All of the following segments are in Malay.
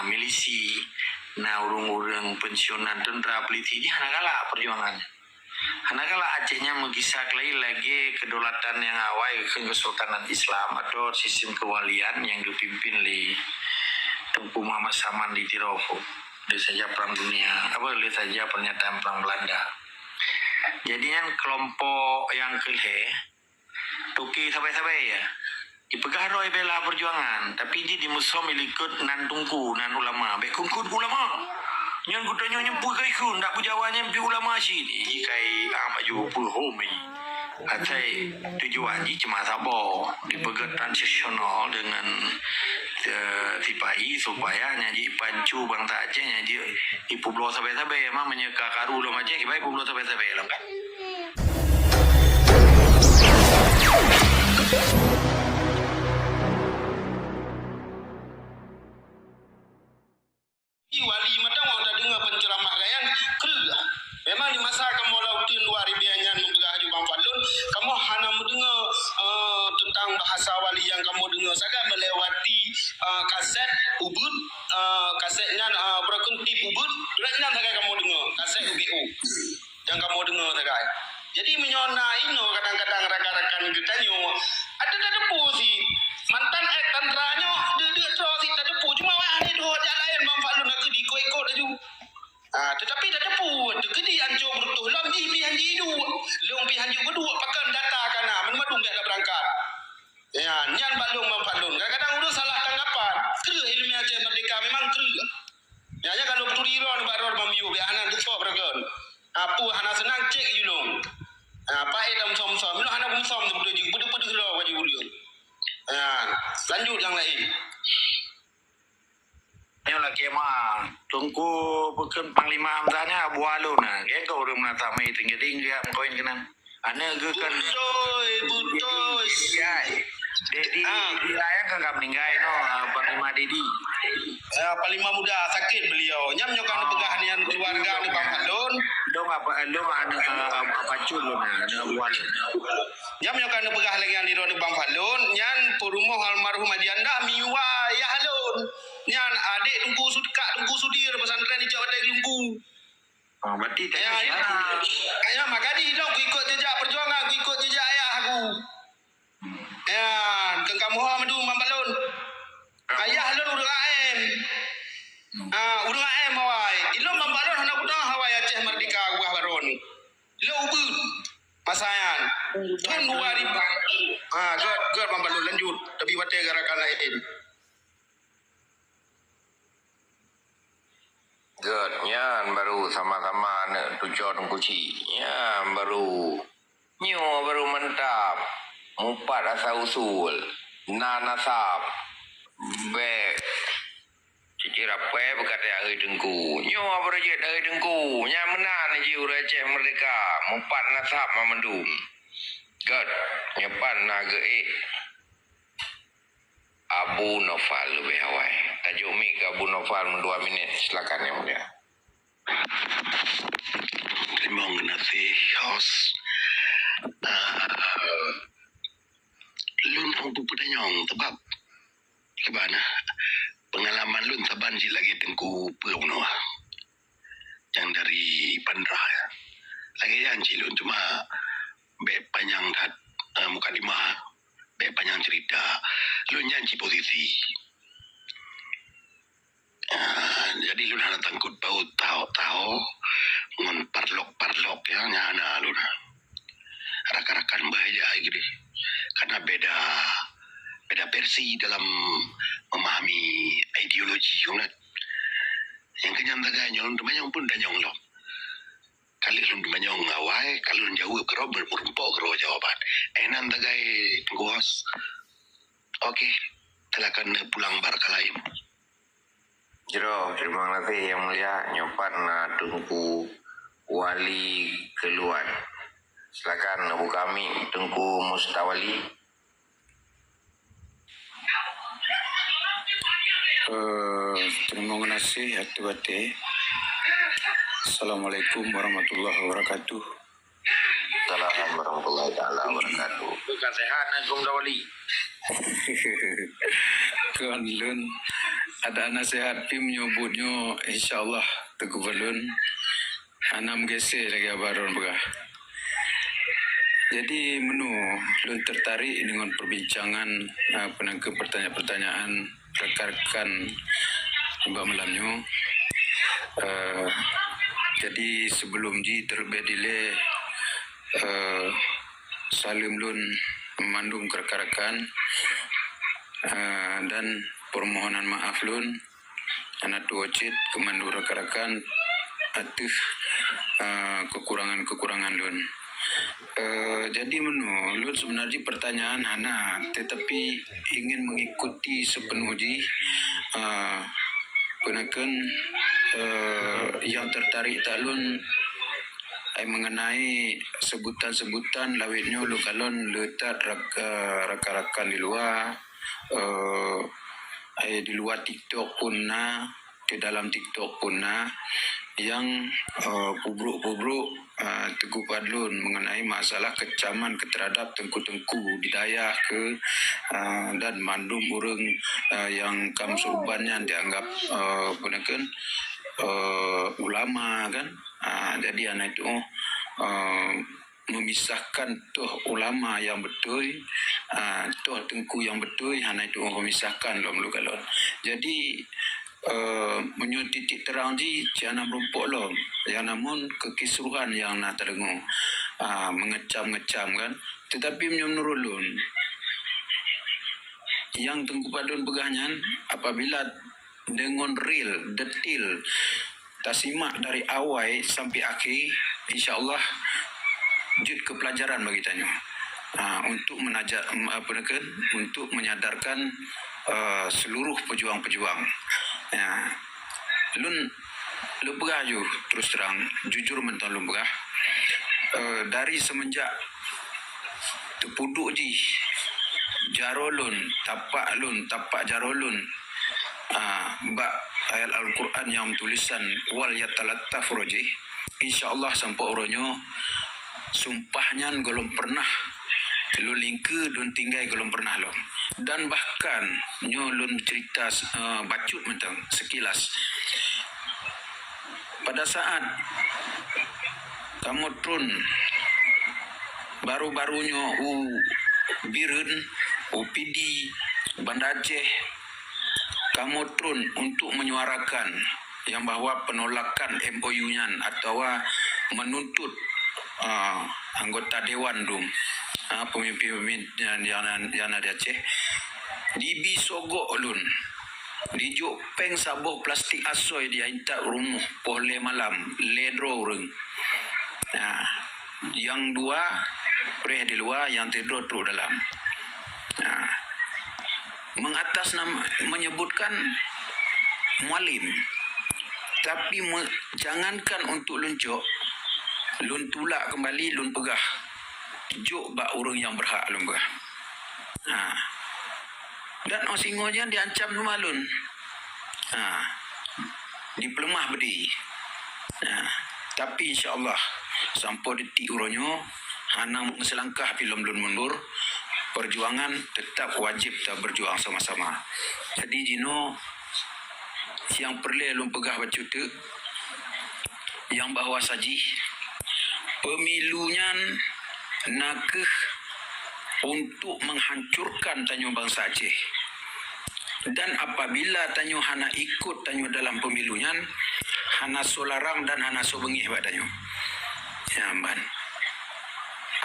milisi na urung-urung pensiunan tentera peliti di hanakala perjuangan. Hanakala Acehnya mengisak lagi kedaulatan yang awal kesultanan Islam atau sistem kewalian yang dipimpin oleh Tunku Muhammad Saman di Tirofo. Lihat saja perang dunia, lihat saja pernyataan perang Belanda. Jadi kan kelompok yang kelhe, Tuki sampai-sampai ya, dipegaroi bela perjuangan, tapi dia dimusuh milikut nan tungku, nan ulama, bekungkut ulama. Yang kutanya nyempuh kai kun, tak pujawanya nyempuh ulama sih. Ini kai maju pul homi. Atai tujuan ini cuma sabo, dipegat transisional dengan tipai supaya nyaji pancu bangsa Aceh nyaji ipu blo sampai-sampai emang menyeka karu lo Aceh, ibai ipu blo sampai-sampai lah kan. Wali matang orang dengar penceramah gayan kerja. Memang di masa kamu lautin 2000-nya nunggu Haji Bang Fadlun, kamu hanya mendengar tentang bahasa wali yang kamu dengar saja melewati kaset Ubud, kasetnya berkuntip Ubud, direknya saja kamu dengar kaset UBU yang kamu dengar saja. Jadi menyona ino kadang-kadang rakan-rakan kita nyo ada depu sih mantan tenteranya dia terus tak depu cuma wahani dua jalan Bang Fadlun nak di ikut aja. Tetapi tak depu kedi anjo berutuh lambi pihan hidu long pihan hidu kedua pakai data kana menmadung dah berangkat. Ya, nyan balung Bang Fadlun. Kadang-kadang udah salah tanggapan. Kera ilmiah Aceh Merdeka memang kera. Ya kalau turiro ni baror mamiu be anak tu sok bergen. Apa hana senang cek julung. Pai dalam som-som. Mino hana bumsom tu bedu-bedu lo wajib ulun. Lanjut yang lain. Yang lagi mah tungku bukan panglima amtanya Abu Alun nah. Dia kau udah menatami tinggi-tinggi koin kenang. Ane gekan Butoy. Dedi dilayang kan meninggal no panglima Dedi. Panglima muda sakit beliau. Nyam nyokan pegahan keluarga ni Bang Fadlun. Dong ada pacul lo nah ada Abu Alun. Nyam nyokan pegahan lagi yang di Bang Fadlun. Nyan perumoh almarhum Haji Anda miwa ya halun. Nyan adik tunggu sudir pesantren di Jawa Tengku. Berarti ya makanya dong aku ikut jejak perjuangan, aku ikut jejak ayah aku. Ya, ke kamu madu mambalun. Ayah lun urang AM. Urang AM awai. Ilo mambalun hendak udah Hawai Aceh Merdeka gua baron. Ilo ubud. Pasayan. Kan 2000. God mambalun lanjut. Tapi wate garakan lain. Good, nyan baru sama-sama tujuan kunci. Nyan baru baru mantap. Mumpat asal usul. Nasab. Cicir apa berkata hari dengku. Baru je dari dengku. Nyan menan je urang Aceh Merdeka. Mumpat nasab memendum. Good. Nyepan naga Abu Nofal lebih awal. Tajuk mik Abu Nofal 2 minit. Silakan yang mulia. Terima kasih host. Lun mampu pedanyong sebab sebana pengalaman lun saban si lagi tengku peung no. Yang dari Pandra. Lagi yang cilun cuma be panjang kat mukadimah. Be panjang cerita. Lu nyanyi posisi. Jadi lu nak tangkut bau tahu ngon parlok ya nyana lu na. Rakan-rakan bahaya gitu. Karena beda versi dalam memahami ideologi kan. Yang kenyang taganya lu banyak pun danyong lo. Kali lu banyak ngawai, kalau lu jauh kero bermumpuk kero jawaban. Enan tagai tungguas. Okey, silakan pulang barka lain. Jero, terima kasih yang mulia. Nyopan Tungku Wali Keluar. Silakan Ibu kami Tungku Mustawali. Terima kasih hati-hati. Assalamualaikum warahmatullahi wabarakatuh. Assalamualaikum warahmatullahi wabarakatuh. Bukan sehat Mustawali. Kan lun ada nasihat pi menyebutnya insyaallah Teguh Balun anam geser lagi abaron begah. Jadi menu lun tertarik dengan perbincangan penangke pertanyaan-pertanyaan rekan-rekan mbak malamnya. Jadi sebelum terlebih dile salim lun memandum ke rekan-rekan dan permohonan maaf lun anak tuocit kemandu rekan-rekan atas kekurangan-kekurangan lun. Jadi lun sebenarnya pertanyaan Hana, tetapi ingin mengikuti sepenuhnya penekan yang tertarik talun mengenai sebutan-sebutan lawitnya lu kalon letak rakan-rakan di luar di luar TikTok pun di dalam TikTok pun yang pubruk-pubruk Teguh Padlun mengenai masalah kecaman terhadap tengku-tengku di Dayak dan mandum urang yang kam surbannya dianggap penekan ulama kan. Jadi anak itu memisahkan tuh ulama yang betul, tuh tengku yang betul, anak itu memisahkan lom lu kalon. Jadi menyut titik terang di ciana merumpuk lom, yang namun kekisruhan yang nak terdengar mengecam-ngecam kan, tetapi menurut lun yang Tengku Padlun begahnya apabila dengan real, detail, tasimak dari awal sampai akhir, insyaAllah jud ke pelajaran bagi tanya untuk untuk menyadarkan seluruh pejuang-pejuang. Lun begah ju terus terang jujur mentang lun begah dari semenjak tepuduk jarolun tapak jarolun bak ayat Al-Quran yang tulisan wal yatalattaf roji, insyaallah sampai oronyo sumpahnya golong pernah lu lingke don tinggal golong pernah lo, dan bahkan nyolun cerita bacut mentang sekilas pada saat kamu trun baru-barunya Birun, UPD, Banda Aceh, kamu trun untuk menyuarakan yang bahawa penolakan MOU-nya atau menuntut anggota Dewan pemimpin yang ada Aceh dibisogok ulun dijuk peng sabuh plastik asoy dia intak rumuh pole malam ledro urang. Yang dua preh di luar, yang tidur tu dalam. Mengatas nama menyebutkan mualim, tapi jangankan untuk luncuk, lun tulak kembali, lun pegah juk bak urang yang berhak lun pegah. Dan osingonya diancam sama lun. Dipelemah bedi. Tapi insyaAllah sampai detik uronyo hanang selangkah film lun mundur, perjuangan tetap wajib kita berjuang sama-sama. Jadi Jino yang perlu lun pegah baca tu yang bahawa saji pemilunya nakeh untuk menghancurkan tanyo bangsa Aceh. Dan apabila tanyo hana ikut tanyo dalam pemilunya, hana solarang dan hana sobengih badanyo. Jamban.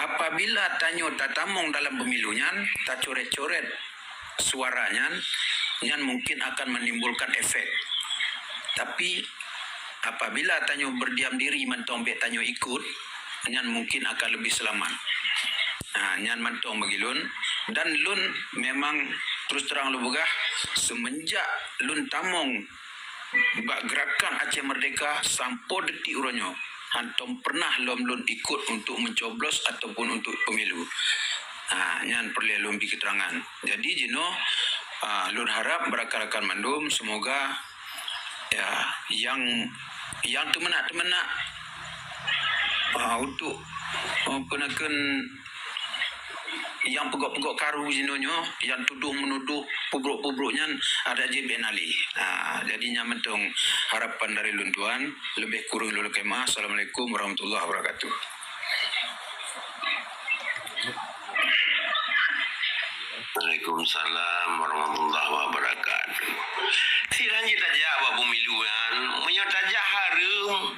Apabila tanyo tatamong dalam pemilunya, tak coret-coret suaranya, yang mungkin akan menimbulkan efek. Tapi apabila tanyo berdiam diri mentombek tanyo ikut, yang mungkin akan lebih selamat. Nyan mantong bagi lun, dan lun memang terus terang lu begah semenjak lun tamong bak gerakan Aceh Merdeka sampai detik uronyo antum pernah lun ikut untuk mencoblos ataupun untuk pemilu. Nyan perlu lun bagi keterangan. Jadi Jino lun harap berakan-akan mandum semoga ya yang temenak-temenak untuk penekan yang pegok-pegok karu jinonyo, yang tuduh menuduh pubruk-pubruknya ada je Ben Ali. Jadinya mentong harapan dari luntuan lebih kurang lulu kemah. Assalamualaikum warahmatullahi wabarakatuh. Waalaikumsalam warahmatullahi wabarakatuh. Siran je tajak buat pemiluan, menyo tajak harum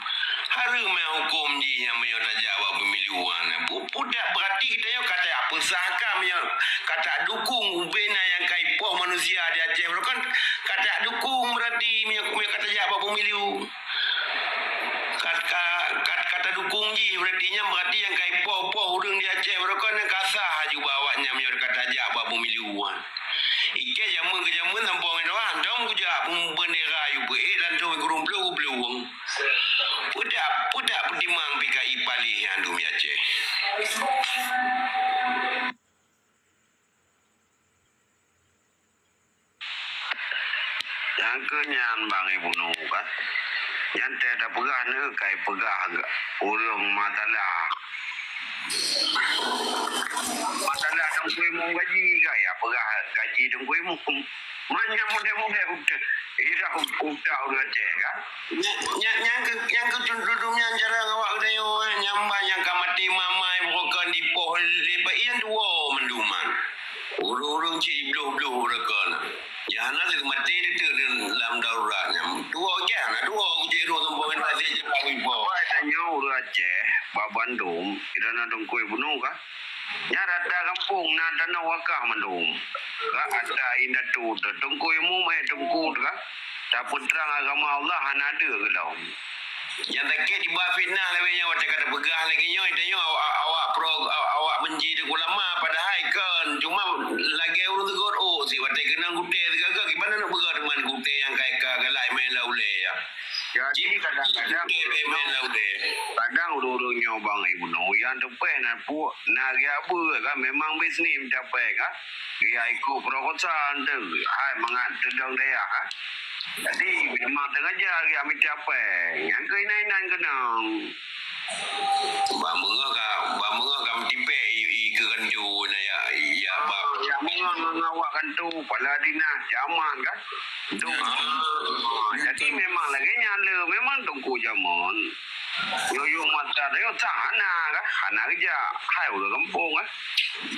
yang hukum je yang menyo tajak buat pemiluan. Budak berarti kita yo kata apa sahkah menyo kata dukung ubena yang kaipoh manusia di Aceh. Kan kata dukung berarti menyo kata tajak buat pemilu. Kata dukung je berarti yang kaipoh hurung di Aceh. Kan kasah juga awaknya menyo kata tajak buat pemiluan. Ike jamun ke jamun tampung doang dong kuja bendera yu be dan tu kurung blue. Pudak pedimang PKI palih yang dum Aceh. Yang kenyan bang ibu nuka. Yang tidak pegah ne kai pegah urung masalah. Masalah tungkui mu gaji gaya pegah gaji tungkui mu mana mudah udah ira udah Aceh kan yang ke dudumnya cara awak dayo nyamba yang kamati mamai bukan di poh lebat yang dua menduman urung ci bluh rekana jana se mati itu dalam dauratnya dua jana dua ujiro tombokan tadi je pawipo tanya Aceh ba Bandung irana tungkui bunuh ka nyara da kampung na dana wakah mandung ka ada indah tu tungkui mu mai tungku ka dapur terang agama Allah ada ke dalam yang tak di bawah fitnah lebih yang waktu kata pegah lagi nyo itu awak benci de ulama padahal kan cuma lagi urut tegur si waktu kena gute ke gimana nak pegah dengan gute yang kayak galai main laule ya. Jadi kadang-kadang kadang urut-urutnya bang ibu no yang tepen nak puak nak apa kan memang bisnis mencapai kan dia ikut prokosan tu hai mangat tendang dia kan jadi memang tengah jaga dia mencapai yang kena kenang Bama kam tipe ke kanju na ya ba ya mengawak kantu pala dinas zaman kan tu jadi memang lagi nyala memang tungku zaman yo mata yo sana kan hana kerja hai udah kampung kan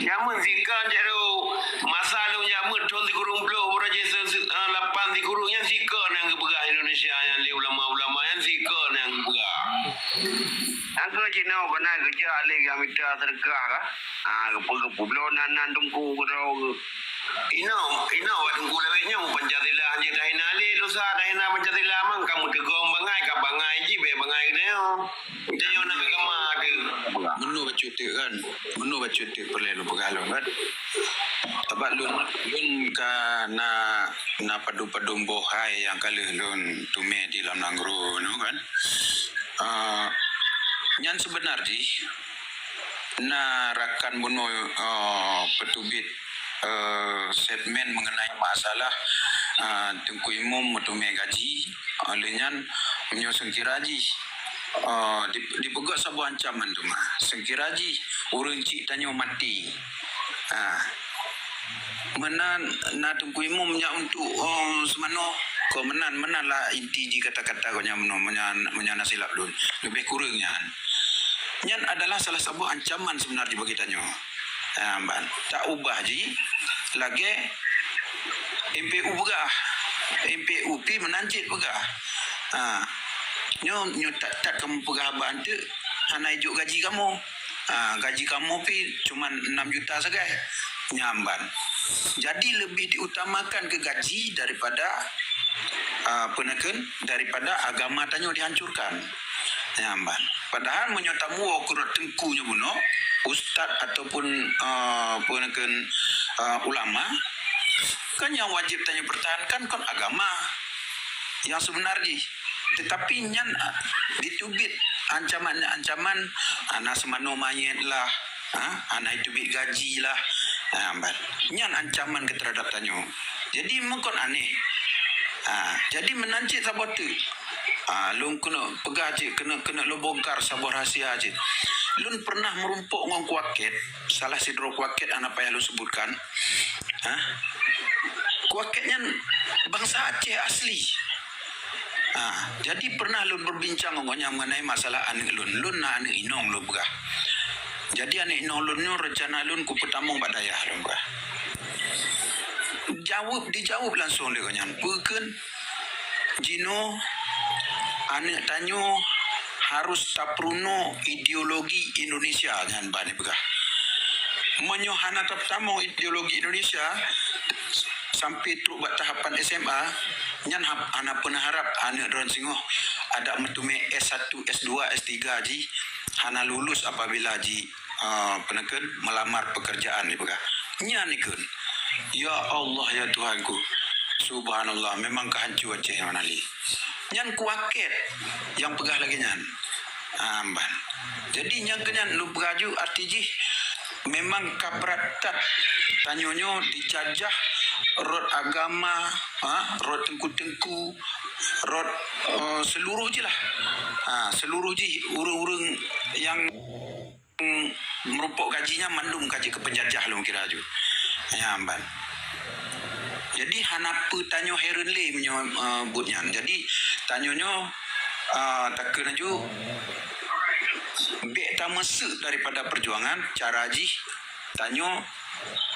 zaman sikan jero masa lu zaman ton di kurung blo ora je 8 di kurungnya sikan yang kebegah Indonesia yang ulama-ulama yang sikan yang kebegah aku cina kena kerja alik yang minta tergah kah kepu blonan tungku kerau ino awak tungku lewetnya Pancasila hanya dah inali dosa dah ina Pancasila mang kamu tegong bangai ka bangai ji be bangai deo dia nak kama ada Menu baca tu perlu pegalon kan. Sebab lun ka na padu-padu bohai yang kali lun tume di dalam nanggru no kan. Yang sebenarnya na rakan buno petubit segmen mengenai masalah tungku imum mutume gaji alenyan menyo sengkiraji dipegat sebuah ancaman tu mah sengkiraji urang cik tanyo mati menan na tungku imum nya untuk semano ko menan lah inti ji kata-kata ko nya menyana silap lun lebih kurangnya nyan adalah salah satu ancaman sebenarnya bagi tanyo ban tak ubah ji lagi MPU begah MPU pi menanjit begah nyo tak kamu pegah bantu hana ijuk gaji kamu gaji kamu pi cuma 6 juta saja nyamban jadi lebih diutamakan ke gaji daripada penekan daripada agama tanyo dihancurkan nyamban padahal menyotamu ukurat tengkunya buno ustaz ataupun penekan ulama kan yang wajib tanyo pertahankan kan agama yang sebenarnya tetapi nyan ditubit ancaman anak semano mayat lah anak ditubit gaji lah nyan ancaman ke terhadap tanyo jadi mungkin aneh jadi menancit sabot tu lu kena pegah je kena lu bongkar sebuah rahsia je Lun pernah merumpuk ngong Kuaket, salah sidro Kuaket anak payah lu sebutkan. Kuaketnya bangsa Aceh asli. Jadi pernah lun berbincang ngongnya mengenai masalah anak lun. Lun na anak inong lu begah. Jadi anak inong lun nyo rencana lun ku petamong badayah lu begah. Dijawab langsung dia konyan. Bukan Jino anak tanyo harus tapruno ideologi Indonesia kan bani begah. Menyohana taptamong ideologi Indonesia sampai truk buat tahapan SMA nyan anak pun harap anak ron singoh ada metume S1, S2, S3 ji hana lulus apabila ji penekan melamar pekerjaan ni begah. Nyan ikun. Ya Allah ya Tuhanku. Subhanallah memang kehancur Aceh manali. Nyan Kuaket yang pegah lagi nyan. Amban. Jadi yang kenyan lu beraju artiji memang kabratat tanyonyo dijajah rot agama, rot tengku-tengku, rot seluruh je lah. Seluruh je urang-urang yang merumpuk gajinya mandum kaji ke penjajah lu kira aju. Ya amban. Jadi hanapa tanyo Heron Le punya butnya. Jadi tanyonyo takkan aju bek tamesuk daripada perjuangan cara ji tanyo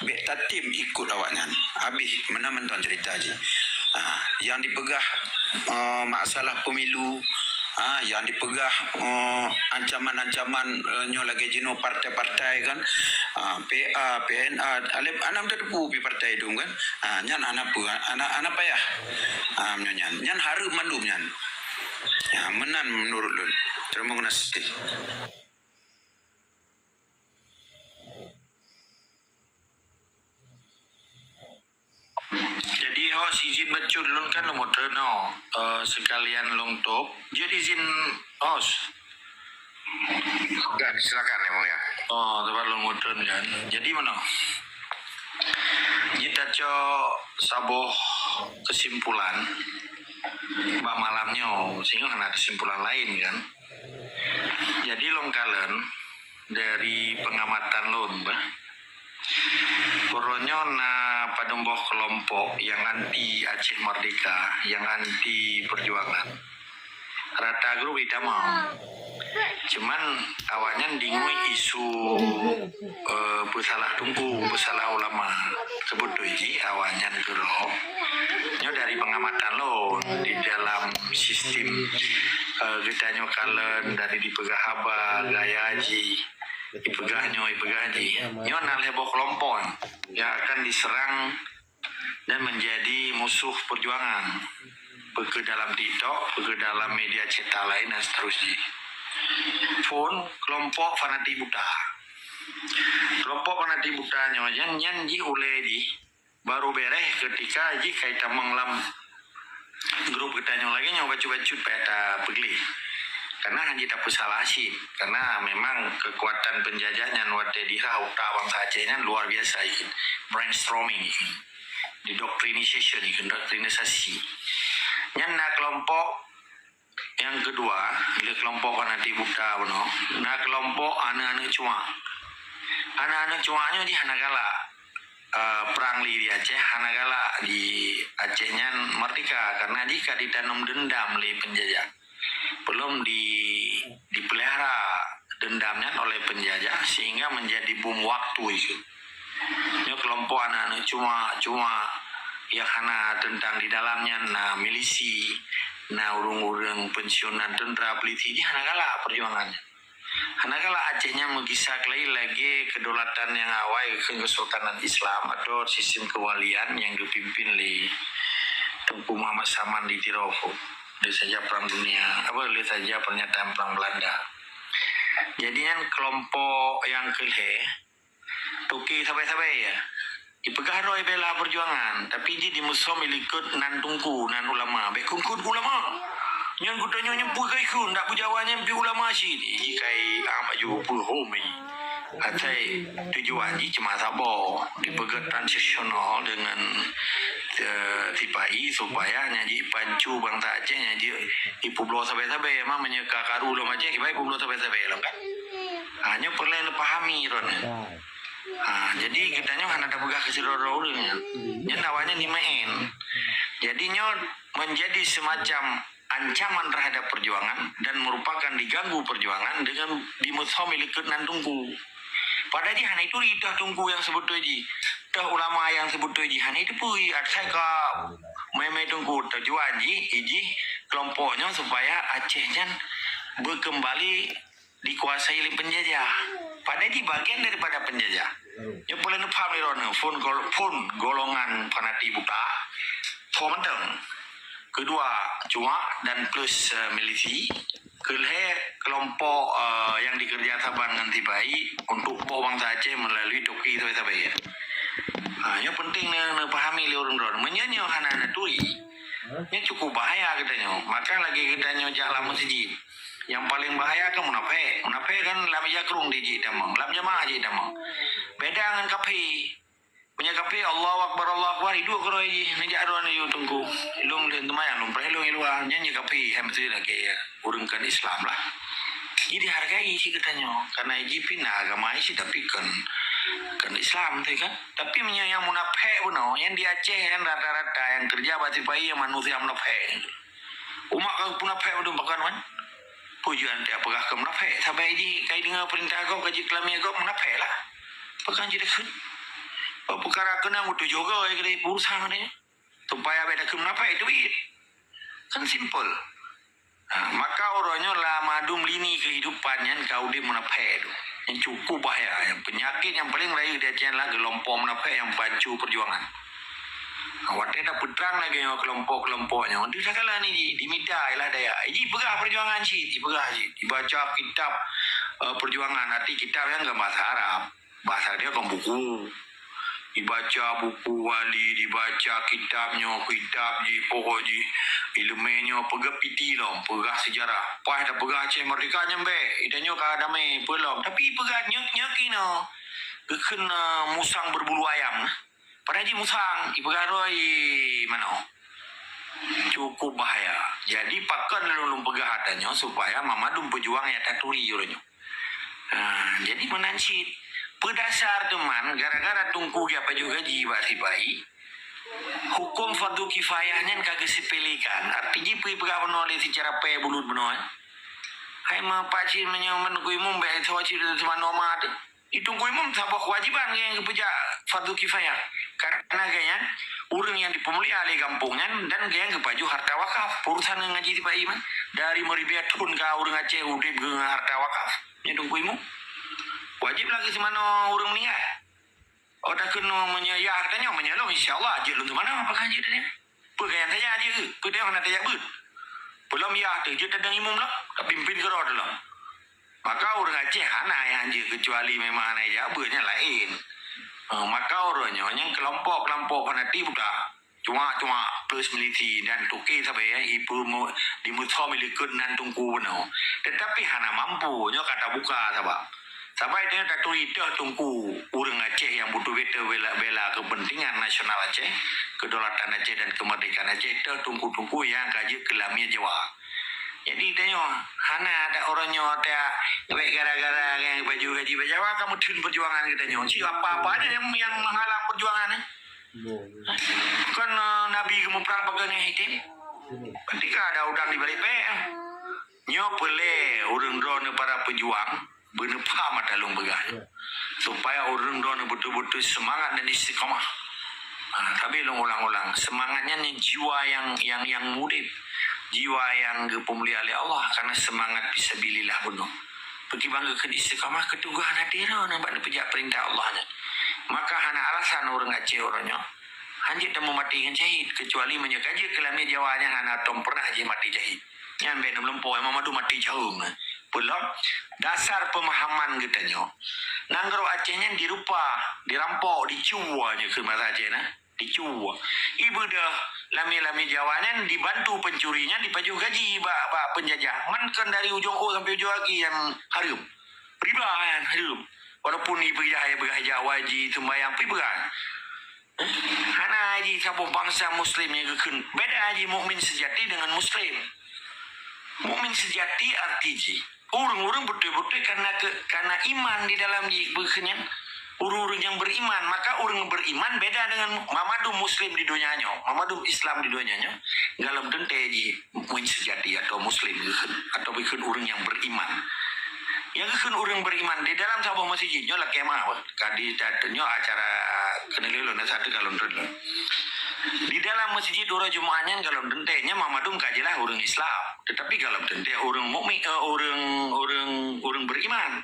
bek tatim ikut awaknya. Habis mana menton cerita ji. Yang dipegah masalah pemilu, yang dipegah ancaman-ancaman nyo lagi jeno partai-partai kan, PA, PNA, alep anam terdepu pi partai dum kan. Nyan anak payah. Nyan harum mandum nyan. Ya menan menurut lun. Terima kasih. Jadi izin bacun lun kan lo motor no sekalian long top. Jadi izin Enggak, silakan ya, ya. tempat long motor kan. Jadi mana? Kita saboh kesimpulan bah malamnya sehingga ada kesimpulan lain kan. Jadi longkalen dari pengamatan lon bah Poronyo na pademboh kelompok yang anti Aceh Merdeka, yang anti perjuangan. Rata grup tidak mau. Cuman awalnya dingui isu bersalah tunggu, bersalah ulama. Sebut tuji awalnya geroh. Nyo dari pengamatan lo di dalam sistem kita nyokalan dari dipegah haba, gaya haji. Ipegah ji. Nyo nal heboh kelompok yang akan diserang dan menjadi musuh perjuangan. Ke dalam TikTok, ke dalam media cetak lain dan seterusnya. Phone kelompok fanatik buta. Kelompok fanatik buta nyan ji oleh di baru bereh ketika ji kaitan menglam grup kita lagi nyoba baca-baca pada pegli. Karena hanya tak salah sih, karena memang kekuatan penjajahnya nuwate dirah uta bangsa Acehnya luar biasa ikan. Brainstorming ikan. Doktrinisasi. Nyan nak kelompok yang kedua, ile kelompok fanatik buta beno. Nak kelompok anak-anak cuma. Anak-anak cuanya di Hanagala. Perang li di Aceh, Hanagala di Acehnya merdeka karena jika ditanam dendam oleh penjajah. Belum dipelihara dendamnya oleh penjajah sehingga menjadi bom waktu itu. Ini kelompok anak-anak cuma yang hana tentang di dalamnya milisi, urung-urung pensiunan tentara polisi di Hanagala perjuangannya. Hanagala Acehnya mengisak lagi kedaulatan yang awal kesultanan Islam atau sistem kewalian yang dipimpin oleh Tengku Muhammad Saman di Tirofo. Lihat saja perang dunia, lihat saja pernyataan perang Belanda. Jadinya kelompok yang kelhe, Tuki sampai-sampai ya, dipegah roy bela perjuangan, tapi di musuh milikut nan tungku, nan ulama, bekungkut ulama. Yang kutanya nyempuh kai kun, tak pujawanya nyempuh ulama sih, kai amaju pul homi. Atai tujuan ji cuma sabo, dipegah transisional dengan tipai supaya nyaji pancu bangsa Aceh nyaji ipublo sampai-sampai emang menyeka karu lo Aceh kibai publo sampai-sampai lo kan Hanya perlu pahami ron. Jadi kitanya hanya ada begah ke siroro urangnya. Nya nawanya nimain. Jadinya menjadi semacam ancaman terhadap perjuangan dan merupakan diganggu perjuangan dengan dimuthamil ikut nan tungku. Padahal di hana itu dah tungku yang sebut tu ji. Dah ulama yang sebut tu ji hana itu pui saya ka meme tungku tujuan ji iji kelompoknya supaya Aceh jan berkembali dikuasai oleh penjajah. Padahal di bagian daripada penjajah. Ya boleh paham ni rono pun golongan panati buka. Komandang. Kedua cuma dan plus milisi. Kelompok yang dikerjasamakan dengan Tibai untuk bawa bangsa Aceh melalui Toki itu Tibai ya. Yang penting ni pahami le orang-orang menyanyi hana tui. Ini cukup bahaya katanya. Maka lagi katanya jalan masjid. Yang paling bahaya kan munafik. Munafik kan lam yakrung di damang, lam jamaah di damang. Beda dengan kafi. Punya kafi Allahu Akbar itu keroi ji. Nejak doan ni tunggu. Ilung dan temayang lum perhelung ilwa nyanyi kafi hamtu lagi ya. Urungkan Islam lah. Jadi hargai sih katanya. Karena iji pina agama isi tapi kan Islam tu kan. Tapi yang munafik pun yang di Aceh yang rata-rata yang kerja bati pai yang manusia munafik. Umat kau munafik pun bukan kan? Pujuan dia apakah kau munafik? Sampai iji kai dengar perintah kau kaji kelami kau munafik lah. Bukan jadi kan? Perkara kena mutu juga kali urusan ni. Supaya beda ke munafik itu bit. Kan simple. Maka orangnya lah madum lini kehidupannya kau di munafik itu. Yang cukup bahaya. Yang penyakit yang paling raya dia adalah kelompok munafik yang bancu perjuangan. Awak dah peterang lagi yang kelompok-kelompoknya. Itu segala ni dimidai lah daya. Ini pegah perjuangan sih, dipegah sih. Dibaca kitab perjuangan. Arti kitab yang ke bahasa Arab. Bahasa dia kan buku. Dibaca buku wali, dibaca kitab ji, pokok ji. Ilmunya pegah piti lah, pegah sejarah. Pas dah pegah Aceh Merdeka nyampe. Idanya kah damai pelom. Tapi pegah nyaki no. Kena musang berbulu ayam. Pada ji musang, ibagaroi mana? Cukup bahaya. Jadi pakan lulung pegah adanya supaya mamadum pejuang ya taturi jurnya. Jadi menansit. Berdasar teman, gara-gara tungku dia apa juga jiwa sipai. Hukum fardu kifayahnya kagak sepelekan. Artinya pegah menoleh secara pay bulut benoan. Hai ma pacin menyaman kuimum baik sawacir teman nomad. Itu kuimum sabah kewajiban yang kepeja fardu kifayah. Karena kayaknya orang yang dipemuli ahli kampungnya dan yang kepaju harta wakaf. Urusan ngaji tiba iman dari meribetun ke orang Aceh udip ke harta wakaf. Nyedung kuimu. Wajib lagi semana orang meninggal. Oh tak kena menyayah katanya menyalong insyaAllah aja lu tu mana apa kaji dia. Pegaian saja aja ke. Pegaian nak tayak ber. Belum ya tu je tadang imam lah. Tak pimpin kerana dalam. Maka orang Aceh anak yang je kecuali memang anak jabatnya lain. Maka orangnya yang kelompok-kelompok fanatik buka cuma plus milisi dan tuki sampai ya ibu dimuthamil ikut nan tungku benar. Tetapi hana mampu nya kata buka sebab sampai dia kata itu tungku orang Aceh yang butuh bela kepentingan nasional Aceh, kedaulatan Aceh dan kemerdekaan Aceh itu tungku yang kaji kelamnya Jawa. Jadi tanya hana ada orangnya ada gara-gara yang baju gaji Jawa kamu tun perjuangan katanya. Siapa aja yang menghalang perjuangan kan Nabi kamu perang pegang hitam. Ketika ada udang di balik PM. Nyo pele orang drone para pejuang benepa mata long begah. Supaya orang drone betul-betul semangat dan istiqamah. Tapi long ulang-ulang semangatnya ni jiwa yang murid. Jiwa yang kepemuliaan oleh Allah karena semangat fisabilillah bunuh. Pergi bangga ke istiqamah ketuguhan hati nampak pejak perintah Allahnya. Maka hana alasan orang Aceh orangnya hanjit dan mematikan syahid kecuali menyekaji kelamnya Jawanya hana tom pernah haji mati syahid. Yang benar melempau yang mamadu mati jauh. Belum dasar pemahaman katanya. Nanggro Acehnya dirupa, dirampok, dicuanya ke masa Aceh nah. Dicuba. Ibu dah lami-lami Jawanya dibantu pencurinya dipaju gaji bak penjajah. Mankan dari ujung O sampai ujung lagi yang harum. Riba yang harum. Walaupun ibu berhaji Jawa haji sembahyang pi beran. Hana haji sabuk bangsa muslim yang kekun. Beda haji mukmin sejati dengan muslim. Mukmin sejati arti ji Urung-urung betul-betul karena iman di dalam bukannya urung-urung yang beriman. Maka urung beriman beda dengan mamadum muslim di dunianya, mamadum Islam di dunianya. Galam dente ji sejati atau muslim atau bikin urung yang beriman. Yang kan orang beriman di dalam sebuah masjidnya lah kemah kadi datanya acara kenalilun satu galon dulu. Di dalam masjid orang Jumatnya kalau dentenya mamadum kajilah orang Islam, tetapi kalau dente orang mukmin orang beriman.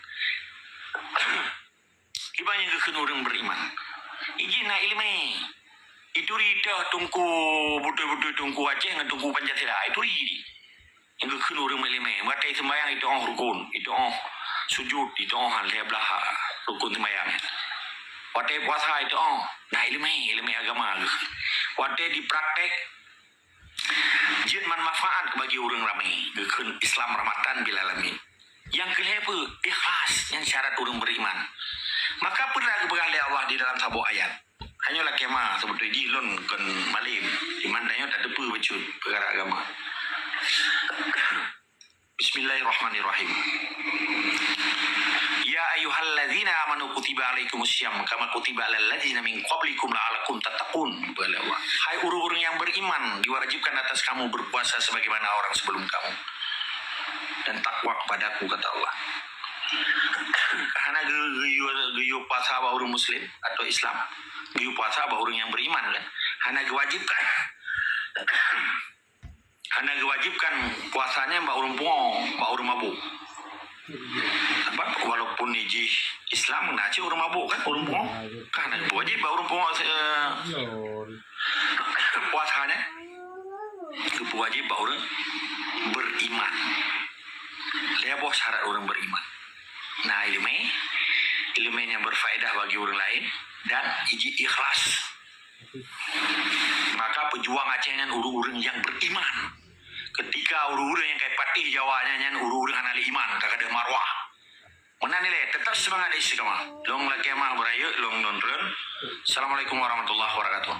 Ibanya ke orang beriman. Ijin na ilmu. Itu rida tungku betul-betul tungku Aceh dengan tungku Pancasila itu ri. Yang ke orang ilmu. Batai sembahyang itu rukun, itu sujud itu hal dia belah rukun sembahyang. Watai puasa itu nah ilmu agama. Watai dipraktek jid manfaat bagi orang ramai. Gekun Islam rahmatan bil alamin. Yang kelima ikhlas yang syarat orang beriman. Maka pernah kepada Allah di dalam sebuah ayat. Hanyalah kemah sebetulnya jilun kan malim. Di mandanya tak depu becut perkara agama. Bismillahirrahmanirrahim. Ya ayyuhalladzina amanu kutiba alaikumussyam kama kutiba alal ladzina min qablikum la'alakum tattaqun. Hai orang-orang yang beriman, diwajibkan atas kamu berpuasa sebagaimana orang sebelum kamu dan takwa kepadaku, kata Allah. Karena geyu puasa ba orang muslim atau Islam, geyu puasa ba orang yang beriman kan. Hana diwajibkan. Hana diwajibkan puasanya ba orang pungo, ba orang mabuk. Sebab walaupun iji Islam ngaji orang mabuk kan orang pungo. Karena wajib ba orang pungo puasanya. Itu wajib ba orang beriman. Lebo syarat orang beriman. Nah ilmunya berfaedah bagi orang lain dan ikhlas. Maka pejuang Aceh urung-urung yang beriman. Ketika urung-urung yang kayak patih Jawanya urung-urung anali iman kakak marwah. Mana nilai tetap semangat istiqamah. Long lagi mah berayu long nonton. Assalamualaikum warahmatullahi wabarakatuh.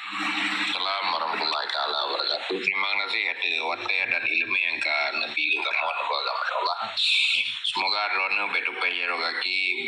Assalamualaikum warahmatullahi taala wabarakatuh. Terima kasih hati watai dan ilmu yang kan Nabi kita mohon kepada Allah. Semoga rono betul pejero kaki